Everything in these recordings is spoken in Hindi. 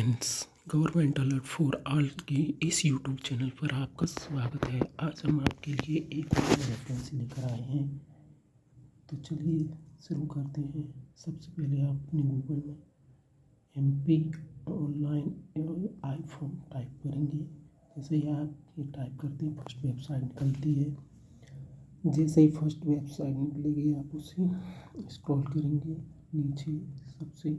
Friends, government alert for all की इस यूट्यूब चैनल पर आपका स्वागत है। आज हम आपके लिए एक और वैकेंसी लेकर आए हैं। तो चलिए शुरू करते हैं। सबसे पहले आप अपने गूगल में MP ऑनलाइन आई-फॉर्म टाइप करेंगे। जैसे ही आप ये टाइप करते हैं फर्स्ट वेबसाइट निकलती है। जैसे ही फर्स्ट वेबसाइट निकलेगी आप उसे स्क्रॉल करेंगे। नीचे सबसे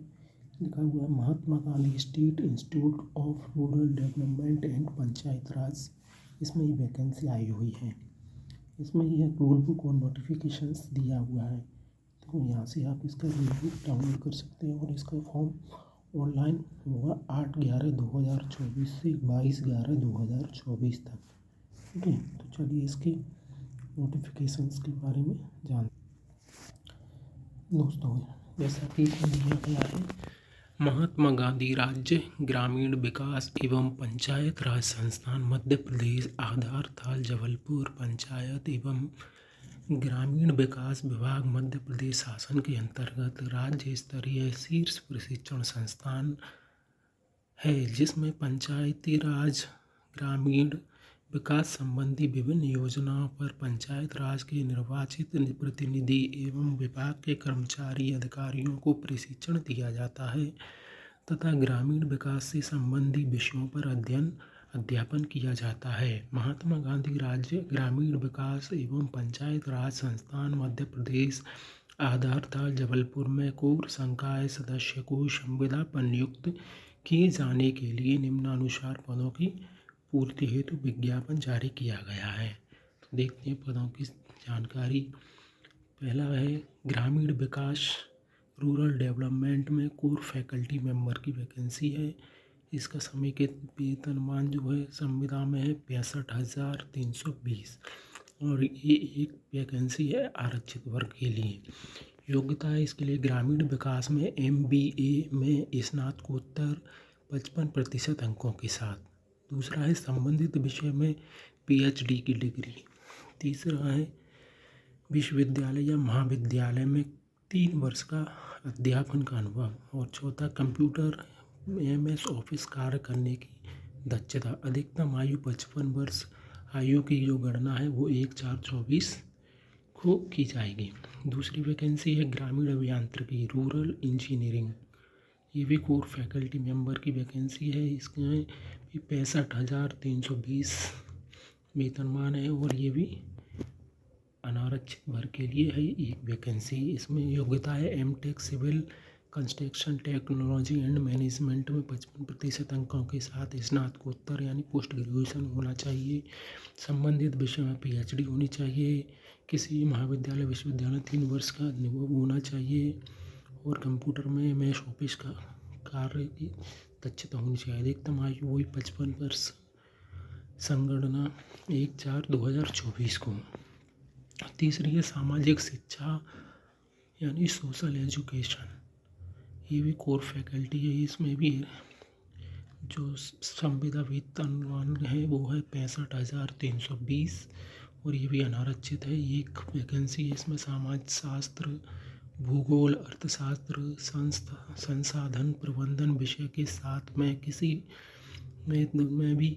लिखा हुआ है Mahatma Gandhi state institute of rural development and panchayat raj. इसमें ये वैकेंसी आई हुई है। इसमें यह रूल बुक और नोटिफिकेशंस दिया हुआ है। तो यहाँ से आप इसका रूल बुक डाउनलोड कर सकते हैं और इसका फॉर्म ऑनलाइन होगा 8/11/2024 से 22/11/2024 तक। ठीक है, तो चलिए इसके नोटिफिकेशंस के बारे में जान दोस्तों, जैसा कि इसमें दिया गया है, महात्मा गांधी राज्य ग्रामीण विकास एवं पंचायत राज संस्थान मध्य प्रदेश आधार ताल जबलपुर पंचायत एवं ग्रामीण विकास विभाग मध्य प्रदेश शासन के अंतर्गत राज्य स्तरीय शीर्ष प्रशिक्षण संस्थान है, जिसमें पंचायती राज ग्रामीण विकास संबंधी विभिन्न योजनाओं पर पंचायत राज के निर्वाचित प्रतिनिधि एवं विभाग के कर्मचारी अधिकारियों को प्रशिक्षण दिया जाता है तथा ग्रामीण विकास से संबंधी विषयों पर अध्यापन किया जाता है। महात्मा गांधी राज्य ग्रामीण विकास एवं पंचायत राज संस्थान मध्य प्रदेश आधारताल जबलपुर में कोर संकाय सदस्य को संविदा पर नियुक्त किए जाने के लिए निम्नानुसार पदों की पूर्ति हेतु विज्ञापन जारी किया गया है। तो देखते हैं पदों की जानकारी। पहला है ग्रामीण विकास रूरल डेवलपमेंट में कोर फैकल्टी मेंबर की वैकेंसी है। इसका समेकित वेतनमान जो है संविदा में है 65,320 और ये एक वैकेंसी है आरक्षित वर्ग के लिए। योग्यता है इसके लिए ग्रामीण विकास में MBA में स्नातकोत्तर 55% अंकों के साथ। दूसरा है संबंधित विषय में PhD की डिग्री। तीसरा है विश्वविद्यालय या महाविद्यालय में 3 वर्ष का अध्यापन का अनुभव। और चौथा कंप्यूटर MS ऑफिस कार्य करने की दक्षता। अधिकतम आयु 55 वर्ष। आयु की जो गणना है वो 1/4/24 को की जाएगी। दूसरी वैकेंसी है ग्रामीण अभियांत्रिकी रूरल इंजीनियरिंग। ये भी कोर फैकल्टी मेंबर की वैकेंसी है। इसमें 65,320 वेतनमान है और ये भी अनारक्षित वर्ग के लिए है एक वैकेंसी। इसमें योग्यता है MTech civil construction technology and management में 55% अंकों के साथ स्नातकोत्तर यानी पोस्ट ग्रेजुएशन होना चाहिए। संबंधित विषय में PhD होनी चाहिए। किसी महाविद्यालय विश्वविद्यालय 3 वर्ष का अनुभव होना चाहिए और कंप्यूटर में MS ऑफिस का कार्य की दक्षता होनी चाहिए। अधिकतम आयु वही 55 वर्ष। संगणना 1/4/2024 को। तीसरी है सामाजिक शिक्षा यानी सोशल एजुकेशन। ये भी कोर फैकल्टी है। इसमें भी जो संविदा वेतनमान है वो है 65,320 और ये भी अनारक्षित है। एक वैकेंसी है। इसमें समाज शास्त्र भूगोल अर्थशास्त्र संसाधन प्रबंधन विषय के साथ में किसी में भी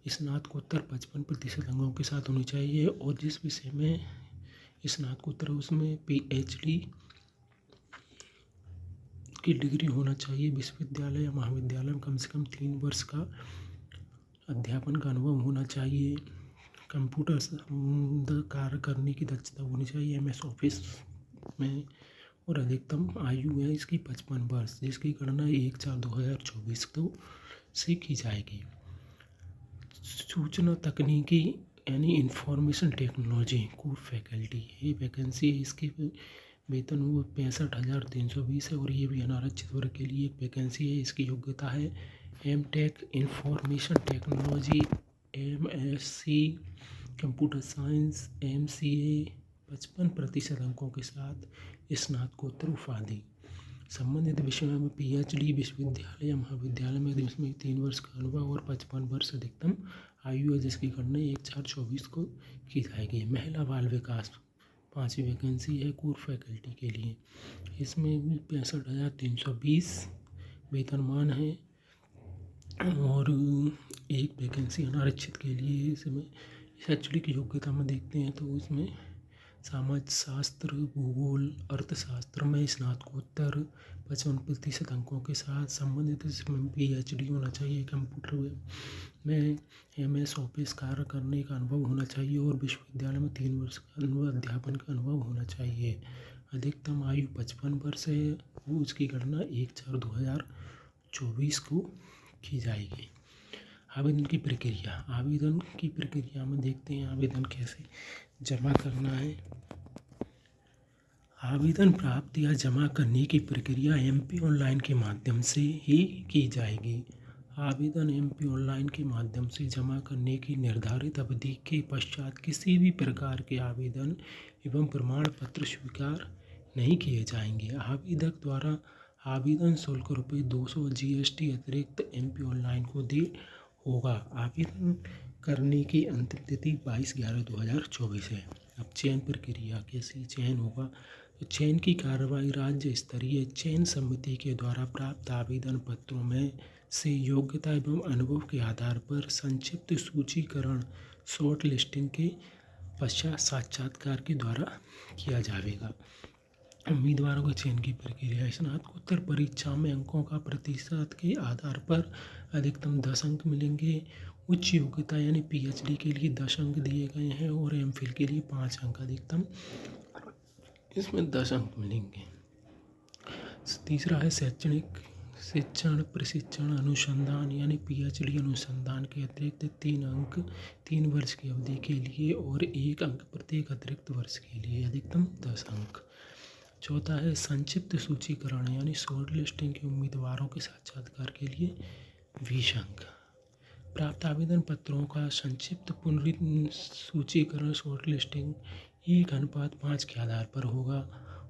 स्नातकोत्तर 55% अंकों के साथ होनी चाहिए और जिस विषय में स्नातकोत्तर उसमें PhD की डिग्री होना चाहिए। विश्वविद्यालय या महाविद्यालय में कम से कम 3 वर्ष का अध्यापन का अनुभव होना चाहिए। कंप्यूटर कार्य करने की दक्षता होनी चाहिए MS ऑफिस में और अधिकतम आयु है इसकी 55 वर्ष, जिसकी गणना 1/4/2024 को से की जाएगी। सूचना तकनीकी यानी इंफॉर्मेशन टेक्नोलॉजी कोर फैकल्टी ये वैकेंसी है। इसकी वेतन वो 65,320 है और ये भी अनारक्षित वर्ग के लिए एक वैकेंसी है। इसकी योग्यता है MTech information technology MSc computer science MCA 55% अंकों के साथ स्नातकोत्तर उपाधि। संबंधित विषयों में PhD विश्वविद्यालय या महाविद्यालय में इसमें 3 वर्ष का अनुभव और 55 वर्ष अधिकतम आयु है, जिसकी गणना 1/4/24 को की जाएगी। महिला बाल विकास 5वीं वैकेंसी है कोर फैकल्टी के लिए। इसमें भी 65,320 वेतनमान है और एक वैकेंसी अनारक्षित के लिए इसमें शैक्षणिक योग्यता में देखते हैं तो इसमें समाज शास्त्र, भूगोल, अर्थशास्त्र में स्नातकोत्तर 55% अंकों के साथ संबंधित इसमें PhD होना चाहिए। कंप्यूटर में MS ऑफिस कार्य करने का अनुभव होना चाहिए और विश्वविद्यालय में 3 वर्ष का अध्यापन का अनुभव होना चाहिए। अधिकतम आयु 55 वर्ष है। उसकी गणना 1/4/2024 को की जाएगी। आवेदन की प्रक्रिया में देखते हैं आवेदन कैसे जमा करना है। आवेदन प्राप्त या जमा करने की प्रक्रिया MP ऑनलाइन के माध्यम से ही की जाएगी। आवेदन MP ऑनलाइन के माध्यम से जमा करने की निर्धारित अवधि के पश्चात किसी भी प्रकार के आवेदन एवं प्रमाण पत्र स्वीकार नहीं किए जाएंगे। आवेदक द्वारा आवेदन शुल्क ₹200 GST अतिरिक्त MP ऑनलाइन को दे होगा। आवेदन करने की अंतिम तिथि 22/11/2024 है। अब चयन प्रक्रिया कैसे चयन होगा, तो चयन की कार्रवाई राज्य स्तरीय चयन समिति के द्वारा प्राप्त आवेदन पत्रों में से योग्यता एवं अनुभव के आधार पर संक्षिप्त सूचीकरण शॉर्ट लिस्टिंग के पश्चात साक्षात्कार के द्वारा किया जाएगा। उम्मीदवारों के चयन की प्रक्रिया स्नातकोत्तर परीक्षा में अंकों का प्रतिशत के आधार पर अधिकतम 10 अंक मिलेंगे। उच्च योग्यता यानी PhD के लिए 10 अंक दिए गए हैं और MPhil के लिए 5 अंक अधिकतम इसमें 10 अंक मिलेंगे। तीसरा है शैक्षणिक शिक्षण प्रशिक्षण अनुसंधान यानी PhD अनुसंधान के अतिरिक्त 3 अंक 3 वर्ष की अवधि के लिए और 1 अंक प्रत्येक अतिरिक्त वर्ष के लिए अधिकतम 10 अंक। चौथा है संक्षिप्त सूचीकरण यानी शॉर्ट लिस्टिंग के उम्मीदवारों के साक्षात्कार के लिए 20 अंक। प्राप्त आवेदन पत्रों का संक्षिप्त सूचीकरण शॉर्ट लिस्टिंग 1:5 के आधार पर होगा।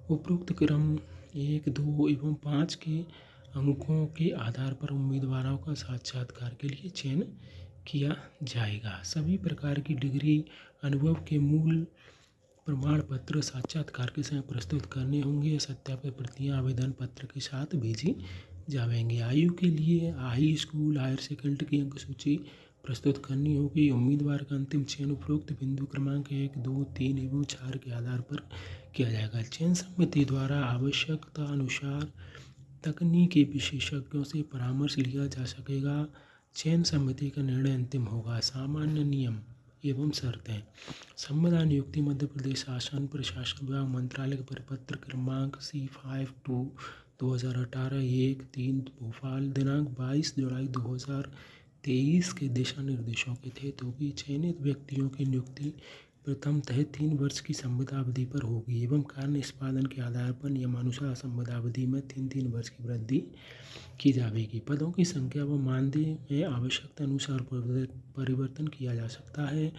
उपरोक्त क्रम 1, 2 एवं 5 के अंकों के आधार पर उम्मीदवारों का साक्षात्कार के लिए चयन किया जाएगा। सभी प्रकार की डिग्री अनुभव के मूल प्रमाण पत्र साक्षात्कार के समय प्रस्तुत करने होंगे। सत्यापित प्रतियां आवेदन पत्र के साथ भेजी जाएंगी। आयु के लिए हाई स्कूल हायर सेकेंडरी की अंक सूची प्रस्तुत करनी होगी। उम्मीदवार का अंतिम चयन उपरोक्त बिंदु क्रमांक 1, 2, 3 एवं 4 के आधार पर किया जाएगा। चयन समिति द्वारा आवश्यकता अनुसार तकनीकी विशेषज्ञों से परामर्श लिया जा सकेगा। चयन समिति का निर्णय अंतिम होगा। सामान्य नियम एवं शर्तें। संविदा नियुक्ति मध्य प्रदेश शासन प्रशासन विभाग मंत्रालय के परिपत्र क्रमांक C52/2018 1/3 भोपाल दिनांक 22 जुलाई 2023 के दिशा निर्देशों के तहत होगी। चयनित व्यक्तियों की नियुक्ति प्रथमतः 3 वर्ष की संविदा अवधि पर होगी एवं कार्य निष्पादन के आधार पर नियमानुसार संविदा अवधि में 3-3 वर्ष की वृद्धि की जाएगी। पदों की संख्या व मानदेय में आवश्यकता अनुसार परिवर्तन किया जा सकता है।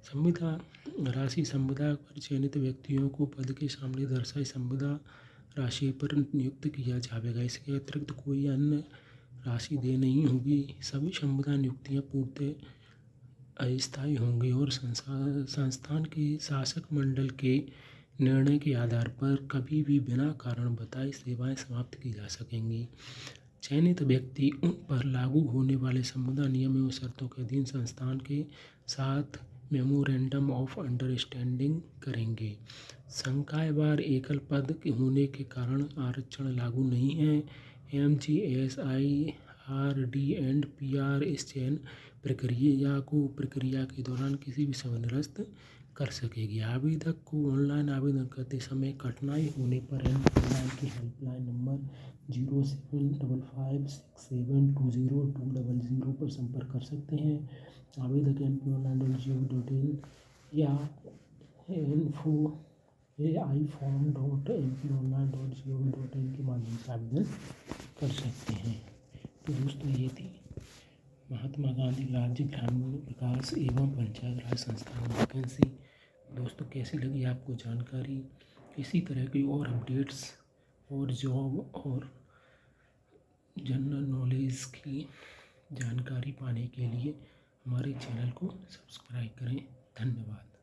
संविदा राशि संविदा पर चयनित व्यक्तियों को पद के सामने दर्शाई संविदा राशि पर नियुक्त किया जाएगा। इसके अतिरिक्त कोई अन्य राशि देय नहीं होगी। सभी संविदा नियुक्तियां पूर्णतः अस्थायी होंगी और संस्थान के शासक मंडल के निर्णय के आधार पर कभी भी बिना कारण बताए सेवाएं समाप्त की जा सकेंगी। चयनित व्यक्ति उन पर लागू होने वाले संविदा नियम एवं शर्तों के अधीन संस्थान के साथ मेमोरेंडम ऑफ अंडरस्टैंडिंग करेंगे। संकायवार एकल पद होने के कारण आरक्षण लागू नहीं है। MGSI RD एंड PR इस चयन प्रक्रिया के दौरान किसी भी समय निरस्त कर सकेगी। आवेदक को ऑनलाइन आवेदन करते समय कठिनाई होने पर ऑनलाइन की हेल्पलाइन नंबर 0755672020 पर संपर्क कर सकते हैं। आवेदक mponline.gov.in या info@iform.mponline.gov.in के माध्यम से आवेदन कर सकते हैं। तो दोस्तों ये थी महात्मा गांधी राज्य ग्रामीण विकास एवं पंचायत राज संस्थान वैकेंसी। दोस्तों कैसी लगी आपको जानकारी? इसी तरह की और अपडेट्स और जॉब और जनरल नॉलेज की जानकारी पाने के लिए हमारे चैनल को सब्सक्राइब करें। धन्यवाद।